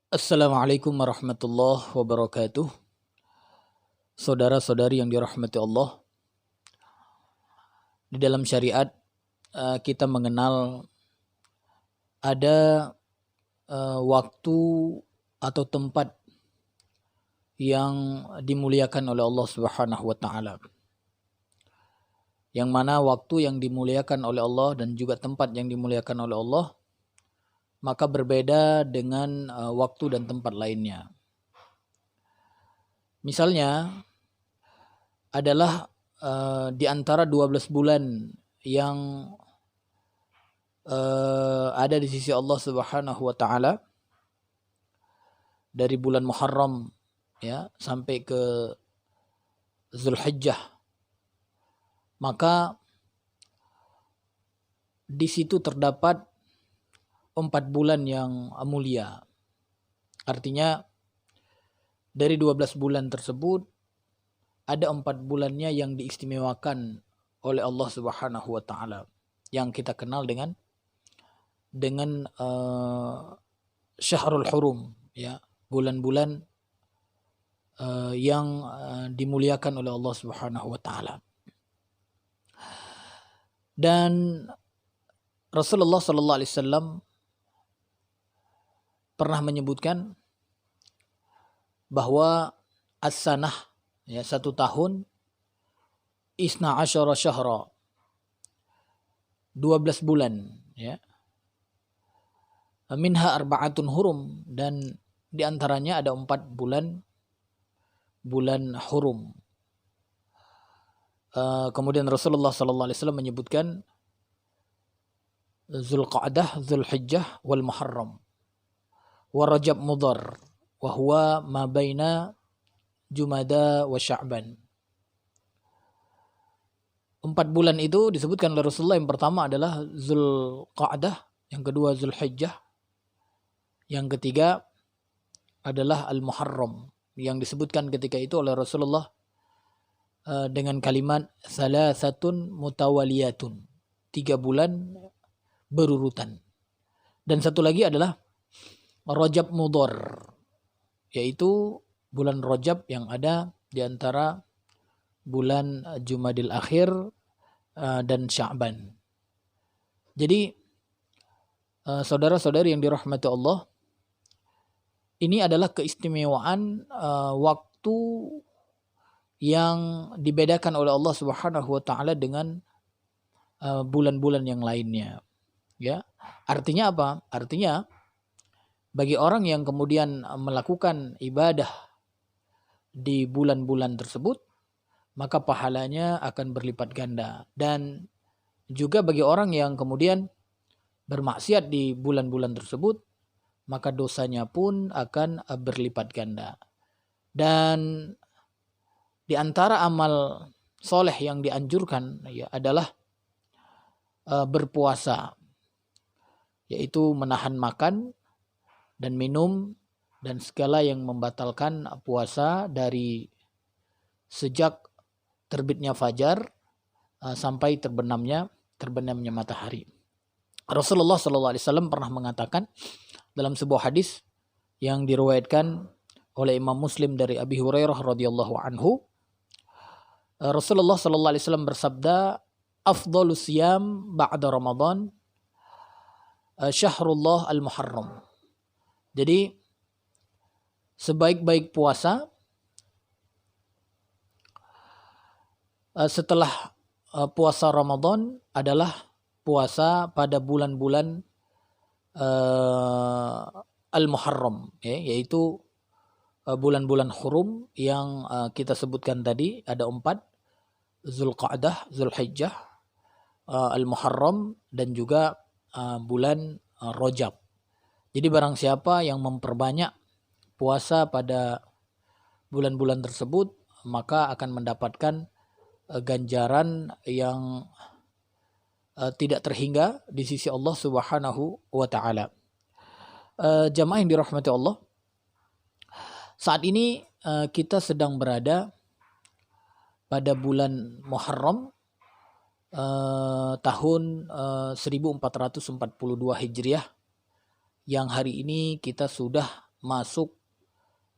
Assalamualaikum warahmatullahi wabarakatuh. Saudara-saudari yang dirahmati Allah, di dalam syariat kita mengenal ada waktu atau tempat yang dimuliakan oleh Allah Subhanahu wa taala. Yang mana waktu yang dimuliakan oleh Allah dan juga tempat yang dimuliakan oleh Allah maka berbeda dengan waktu dan tempat lainnya. Misalnya adalah di antara 12 bulan yang ada di sisi Allah Subhanahu wa taala, dari bulan Muharram ya sampai ke Zulhijjah, maka di situ terdapat 4 bulan yang mulia. Artinya dari 12 bulan tersebut ada 4 bulannya yang diistimewakan oleh Allah Subhanahu wa taala yang kita kenal dengan Syahrul Hurum ya, bulan-bulan yang dimuliakan oleh Allah Subhanahu wa taala. Dan Rasulullah sallallahu alaihi wasallam pernah menyebutkan bahwa as-sanah ya, 1 tahun, isna asyara syahra, 12 bulan ya. Minha arba'atun hurum, dan diantaranya ada 4 bulan hurum. Kemudian Rasulullah sallallahu alaihi wasallam menyebutkan Zulqa'dah, Zulhijjah, wal Muharram, wa Rajab Mudhar, wa huwa ma baina Jumada wa Sya'ban. 4 bulan itu disebutkan oleh Rasulullah. Yang pertama adalah Zulqa'dah, yang kedua Zulhijjah, yang ketiga adalah Al-Muharram, yang disebutkan ketika itu oleh Rasulullah dengan kalimat salasatun mutawaliyatun, 3 bulan berurutan. Dan satu lagi adalah Rajab Mudhar, yaitu bulan Rajab yang ada di antara bulan Jumadil Akhir dan Sya'ban. Jadi saudara-saudari yang dirahmati Allah, ini adalah keistimewaan waktu yang dibedakan oleh Allah Subhanahu wa taala dengan bulan-bulan yang lainnya. Ya. Artinya apa? Artinya bagi orang yang kemudian melakukan ibadah di bulan-bulan tersebut, maka pahalanya akan berlipat ganda. Dan juga bagi orang yang kemudian bermaksiat di bulan-bulan tersebut, maka dosanya pun akan berlipat ganda. Dan di antara amal soleh yang dianjurkan ya adalah berpuasa, yaitu menahan makan dan minum dan segala yang membatalkan puasa dari sejak terbitnya fajar sampai terbenamnya matahari. Rasulullah sallallahu alaihi wasallam pernah mengatakan dalam sebuah hadis yang diriwayatkan oleh Imam Muslim dari Abi Hurairah radhiyallahu anhu, Rasulullah sallallahu alaihi wasallam bersabda, "Afdhalus siyam ba'da Ramadan syahrullah al-Muharram." Jadi sebaik-baik puasa setelah puasa Ramadan adalah puasa pada bulan-bulan al-Muharram ya, yaitu bulan-bulan hurum yang kita sebutkan tadi, ada 4: Zulqa'dah, Zulhijjah, Al-Muharram, dan juga bulan Rajab. Jadi barang siapa yang memperbanyak puasa pada bulan-bulan tersebut, maka akan mendapatkan ganjaran yang tidak terhingga di sisi Allah Subhanahu wa taala. Jamaah yang dirahmati Allah, saat ini kita sedang berada pada bulan Muharram tahun 1442 Hijriah, yang hari ini kita sudah masuk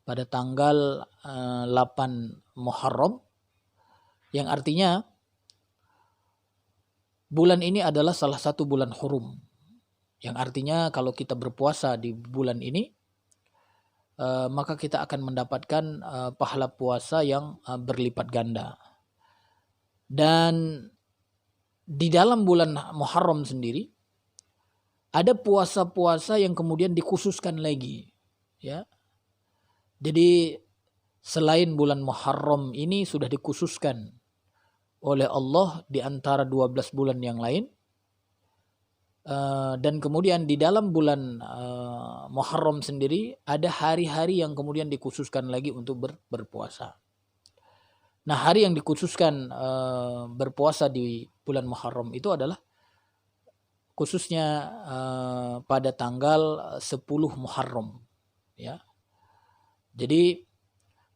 pada tanggal 8 Muharram, yang artinya bulan ini adalah salah satu bulan hurum. Yang artinya kalau kita berpuasa di bulan ini, maka kita akan mendapatkan pahala puasa yang berlipat ganda. Dan di dalam bulan Muharram sendiri ada puasa-puasa yang kemudian dikhususkan lagi, ya. Jadi selain bulan Muharram ini sudah dikhususkan oleh Allah di antara 12 bulan yang lain, dan kemudian di dalam bulan Muharram sendiri ada hari-hari yang kemudian dikhususkan lagi untuk berpuasa. Nah, hari yang dikhususkan berpuasa di bulan Muharram itu adalah khususnya pada tanggal 10 Muharram, ya. Jadi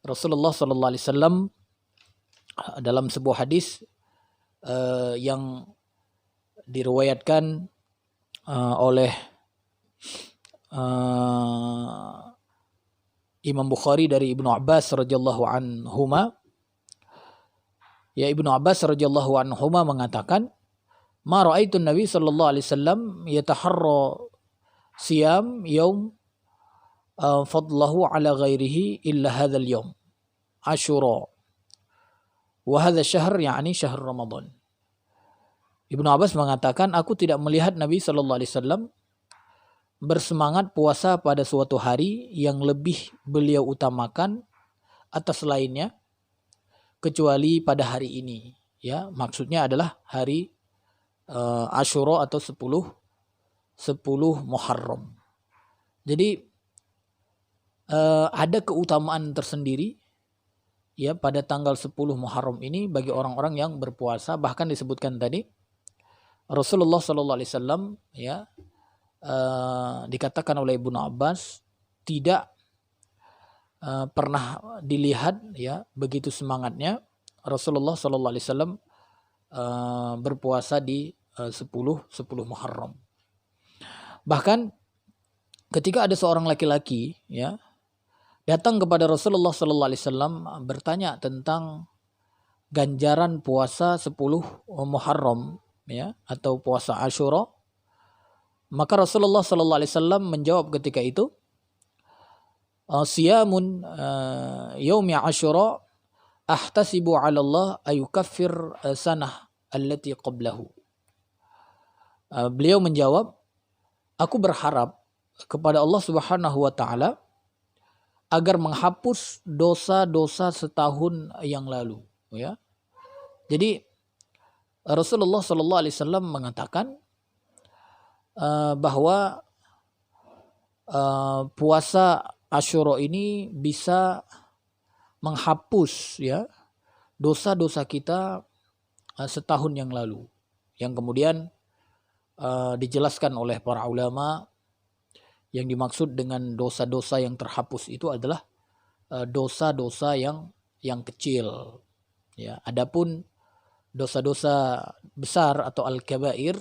Rasulullah sallallahu alaihi wasallam dalam sebuah hadis yang diriwayatkan oleh Imam Bukhari dari Ibnu Abbas radhiyallahu anhuma, ya, Ibnu Abbas radhiyallahu anhuma mengatakan, "Ma ra'aitu Nabi sallallahu alaihi wasallam yataharra siyam yaum fadlahu ala ghairihi illa hadzal yaum Asyura wa hadza syahr yakni syahr Ramadan." Ibnu Abbas mengatakan, aku tidak melihat Nabi sallallahu alaihi wasallam bersemangat puasa pada suatu hari yang lebih beliau utamakan atas lainnya kecuali pada hari ini, ya. Maksudnya adalah hari Asyura atau 10 Muharram. Jadi ada keutamaan tersendiri, ya, pada tanggal 10 Muharram ini bagi orang-orang yang berpuasa. Bahkan disebutkan tadi Rasulullah sallallahu alaihi wasallam, ya, dikatakan oleh Ibnu Abbas tidak pernah dilihat, ya, begitu semangatnya Rasulullah sallallahu alaihi wasallam berpuasa di 10 Muharram. Bahkan ketika ada seorang laki-laki, ya, datang kepada Rasulullah sallallahu alaihi wasallam bertanya tentang ganjaran puasa 10 Muharram, ya, atau puasa Asyura, maka Rasulullah sallallahu alaihi wasallam menjawab ketika itu, siyamun yaumi Asyura ahtasibu 'ala Allah ayukaffir sanah allati qablahu. Beliau menjawab, aku berharap kepada Allah Subhanahu wa taala agar menghapus dosa-dosa setahun yang lalu, ya. Jadi Rasulullah sallallahu alaihi wasallam mengatakan bahwa puasa Asyura ini bisa menghapus, ya, dosa-dosa kita setahun yang lalu, yang kemudian dijelaskan oleh para ulama yang dimaksud dengan dosa-dosa yang terhapus itu adalah dosa-dosa yang kecil, ya. Adapun dosa-dosa besar atau al-kabair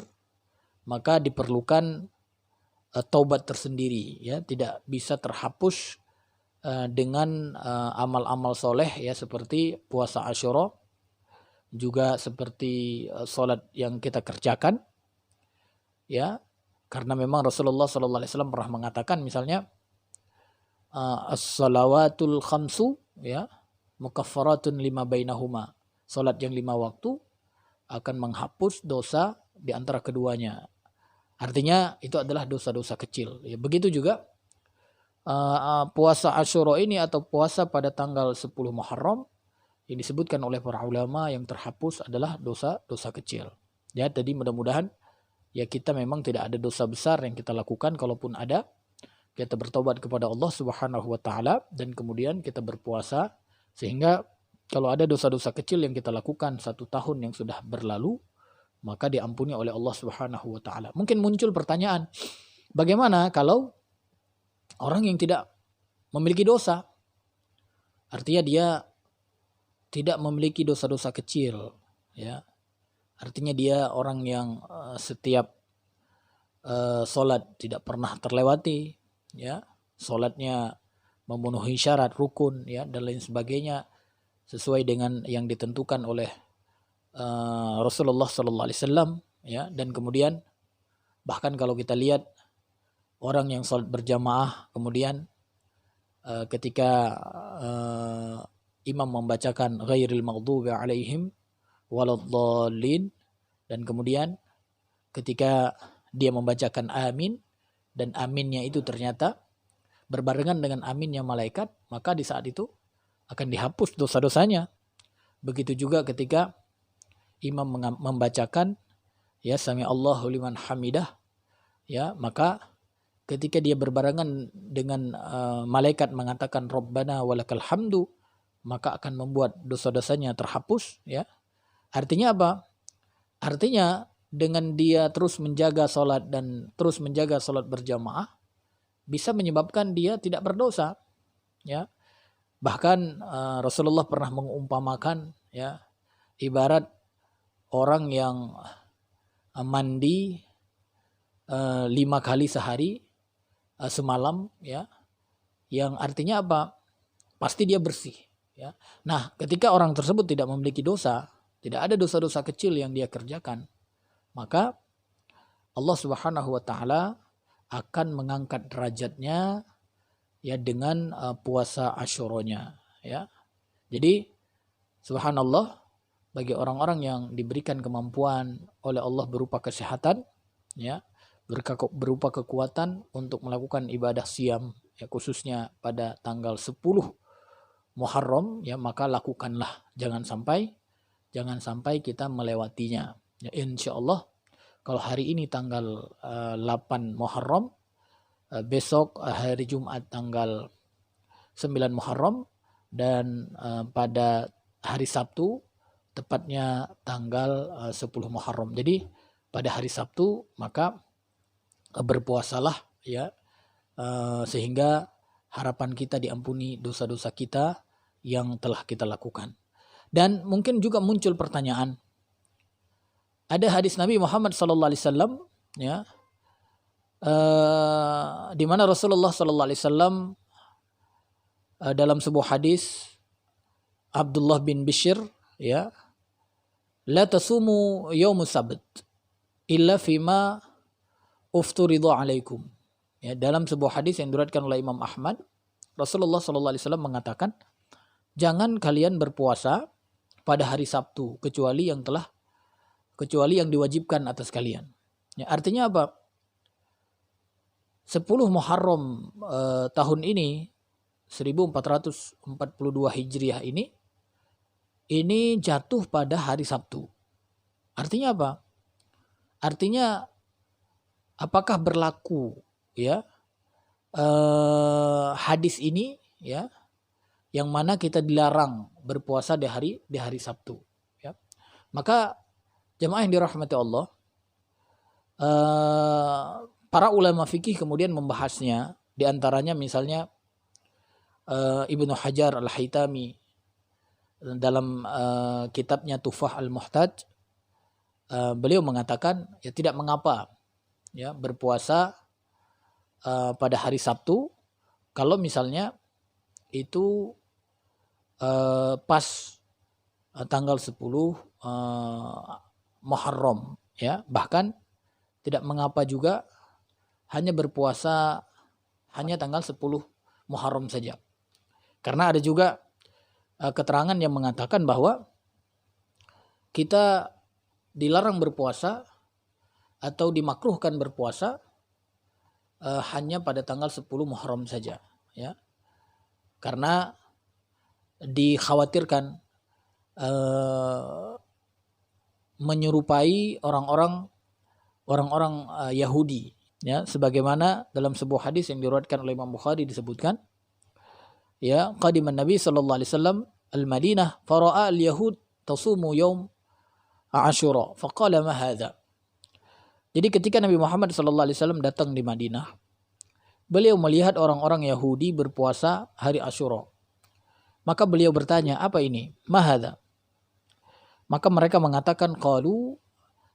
maka diperlukan taubat tersendiri, ya, tidak bisa terhapus dengan amal-amal soleh, ya, seperti puasa Asyura, juga seperti sholat yang kita kerjakan, ya, karena memang Rasulullah sallallahu alaihi wasallam pernah mengatakan misalnya as-salawatul khamsu, ya, mukaffaratun lima bainahuma, salat yang 5 waktu akan menghapus dosa di antara keduanya. Artinya itu adalah dosa-dosa kecil, ya. Begitu juga puasa Asyura ini atau puasa pada tanggal 10 Muharram yang disebutkan oleh para ulama yang terhapus adalah dosa-dosa kecil, ya. Jadi mudah-mudahan, ya, kita memang tidak ada dosa besar yang kita lakukan. Kalaupun ada, kita bertobat kepada Allah Subhanahu wa taala dan kemudian kita berpuasa, sehingga kalau ada dosa-dosa kecil yang kita lakukan 1 tahun yang sudah berlalu, maka diampuni oleh Allah Subhanahu wa taala. Mungkin muncul pertanyaan, bagaimana kalau orang yang tidak memiliki dosa? Artinya dia tidak memiliki dosa-dosa kecil, ya. Artinya dia orang yang setiap sholat tidak pernah terlewati, ya. Sholatnya memenuhi syarat rukun ya dan lain sebagainya sesuai dengan yang ditentukan oleh Rasulullah sallallahu alaihi wasallam ya. Dan kemudian bahkan kalau kita lihat orang yang salat berjamaah kemudian ketika imam membacakan ghairil maghdubi alaihim waladdallin, dan kemudian ketika dia membacakan amin dan aminnya itu ternyata berbarengan dengan aminnya malaikat, maka di saat itu akan dihapus dosa-dosanya. Begitu juga ketika imam membacakan ya sami Allahu liman hamidah ya, maka ketika dia berbarengan dengan malaikat mengatakan Rabbana walakal hamdu, maka akan membuat dosa-dosanya terhapus ya. Artinya apa? Artinya dengan dia terus menjaga salat dan terus menjaga salat berjamaah bisa menyebabkan dia tidak berdosa ya. Bahkan Rasulullah pernah mengumpamakan ya ibarat orang yang mandi 5 kali sehari semalam ya, yang artinya apa? Pasti dia bersih ya. Nah, ketika orang tersebut tidak memiliki dosa, tidak ada dosa-dosa kecil yang dia kerjakan, maka Allah Subhanahu wa taala akan mengangkat derajatnya ya dengan puasa Asyuranya ya. Jadi subhanallah, bagi orang-orang yang diberikan kemampuan oleh Allah berupa kesehatan ya, berupa kekuatan untuk melakukan ibadah siam ya, khususnya pada tanggal 10 Muharram ya, maka lakukanlah, jangan sampai kita melewatinya ya. Insyaallah kalau hari ini tanggal 8 Muharram, besok hari Jumat tanggal 9 Muharram, dan pada hari Sabtu tepatnya tanggal 10 Muharram. Jadi pada hari Sabtu maka berpuasalah ya, sehingga harapan kita diampuni dosa-dosa kita yang telah kita lakukan. Dan mungkin juga muncul pertanyaan, ada hadis Nabi Muhammad sallallahu alaihi wasallam ya, di mana Rasulullah sallallahu alaihi wasallam dalam sebuah hadis Abdullah bin Bishr ya, la tasumu yaumus sabt illa fima ufturidu alaikum ya. Dalam sebuah hadis yang diriwayatkan oleh Imam Ahmad, Rasulullah sallallahu alaihi wasallam mengatakan, jangan kalian berpuasa pada hari Sabtu kecuali yang diwajibkan atas kalian ya. Artinya apa? 10 Muharram tahun ini 1442 Hijriah ini jatuh pada hari Sabtu. Artinya apa? Artinya apakah berlaku ya hadis ini ya, yang mana kita dilarang berpuasa di hari Sabtu ya. Maka jemaah yang dirahmati Allah, para ulama fikih kemudian membahasnya, di antaranya misalnya Ibnu Hajar Al-Haytami dalam kitabnya Tufah Al-Muhtaj, beliau mengatakan ya tidak mengapa ya berpuasa pada hari Sabtu kalau misalnya itu pas tanggal 10 Muharram ya. Bahkan tidak mengapa juga hanya berpuasa hanya tanggal 10 Muharram saja. Karena ada juga keterangan yang mengatakan bahwa kita dilarang berpuasa atau dimakruhkan berpuasa hanya pada tanggal 10 Muharram saja ya. Karena dikhawatirkan menyerupai orang-orang Yahudi ya, sebagaimana dalam sebuah hadis yang diriwayatkan oleh Imam Bukhari disebutkan ya, qadiman Nabi sallallahu alaihi wasallam al-Madinah fara'a al-yahud tasumu yaum Asyura faqala ma hadza. Jadi ketika Nabi Muhammad sallallahu alaihi wasallam datang di Madinah, beliau melihat orang-orang Yahudi berpuasa hari Asyura. Maka beliau bertanya, apa ini? Ma hadza? Maka mereka mengatakan, qalu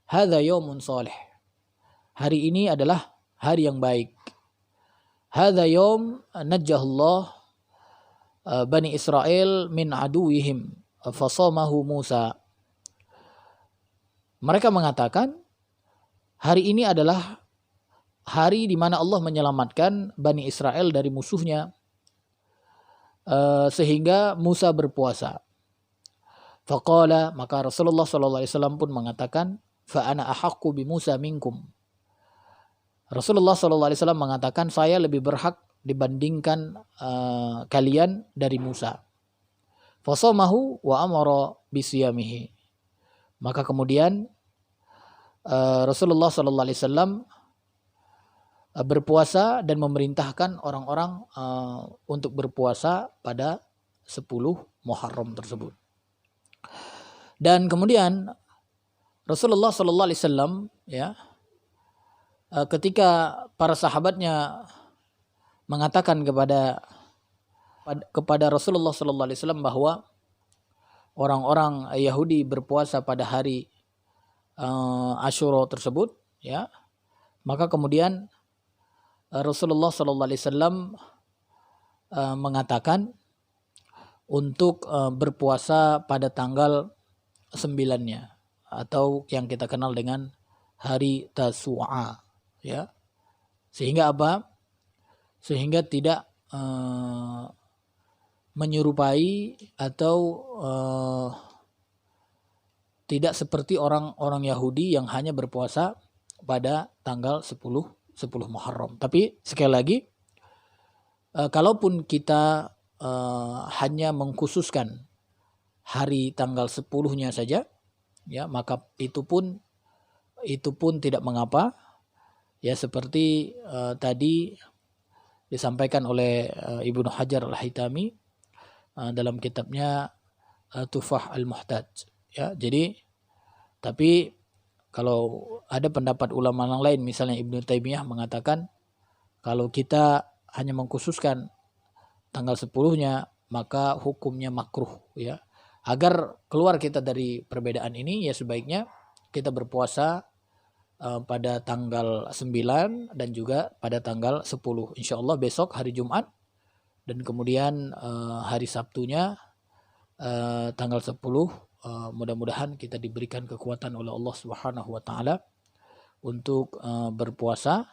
hadza yaumun salih. Hari ini adalah hari yang baik. Hadza yaum najjahallah Bani Israel min aduwihim fasamahu Musa. Mereka mengatakan hari ini adalah hari di mana Allah menyelamatkan Bani Israel dari musuhnya, sehingga Musa berpuasa. Faqala, maka Rasulullah SAW pun mengatakan, fa ana ahaqqu bi Musa minkum. Rasulullah SAW mengatakan, saya lebih berhak dibandingkan kalian dari Musa. Fasamahu wa amara bisiyamihi. Maka kemudian Rasulullah SAW berpuasa dan memerintahkan orang-orang untuk berpuasa pada 10 Muharram tersebut. Dan kemudian Rasulullah SAW ya, ketika para sahabatnya mengatakan kepada Rasulullah SAW bahwa orang-orang Yahudi berpuasa pada hari Asyura tersebut, ya, maka kemudian Rasulullah SAW mengatakan untuk berpuasa pada tanggal 9-nya, atau yang kita kenal dengan hari Tasu'a, ya. Sehingga apa? Sehingga tidak menyerupai atau tidak seperti orang-orang Yahudi yang hanya berpuasa pada tanggal 10 Muharram. Tapi sekali lagi, kalaupun kita hanya mengkhususkan hari tanggal 10-nya saja, ya, maka itu pun tidak mengapa, ya, seperti tadi disampaikan oleh Ibnu Hajar Al-Haytami dalam kitabnya Tufah Al-Muhtaj, ya. Jadi tapi kalau ada pendapat ulama yang lain, misalnya Ibnu Taimiyah mengatakan kalau kita hanya mengkhususkan tanggal 10-nya maka hukumnya makruh, ya. Agar keluar kita dari perbedaan ini, ya sebaiknya kita berpuasa pada tanggal 9 dan juga pada tanggal 10. Insya Allah besok hari Jumat, dan kemudian hari Sabtunya tanggal 10. Mudah-mudahan kita diberikan kekuatan oleh Allah Subhanahu wa Ta'ala untuk berpuasa,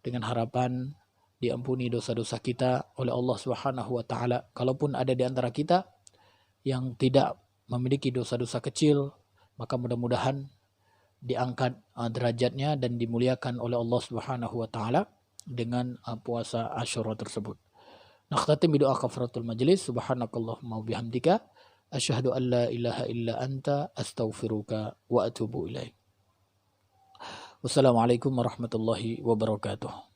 dengan harapan diampuni dosa-dosa kita oleh Allah Subhanahu wa Ta'ala. Kalaupun ada di antara kita yang tidak memiliki dosa-dosa kecil, maka mudah-mudahan diangkat derajatnya dan dimuliakan oleh Allah Subhanahu wa Ta'ala dengan puasa Asyura tersebut. Nakhtatim bi doa kafaratul majlis. Subhanakallahumma wa bihamdika asyhadu an la ilaha illa anta astaghfiruka wa atubu ilaik. Wassalamualaikum warahmatullahi wabarakatuh.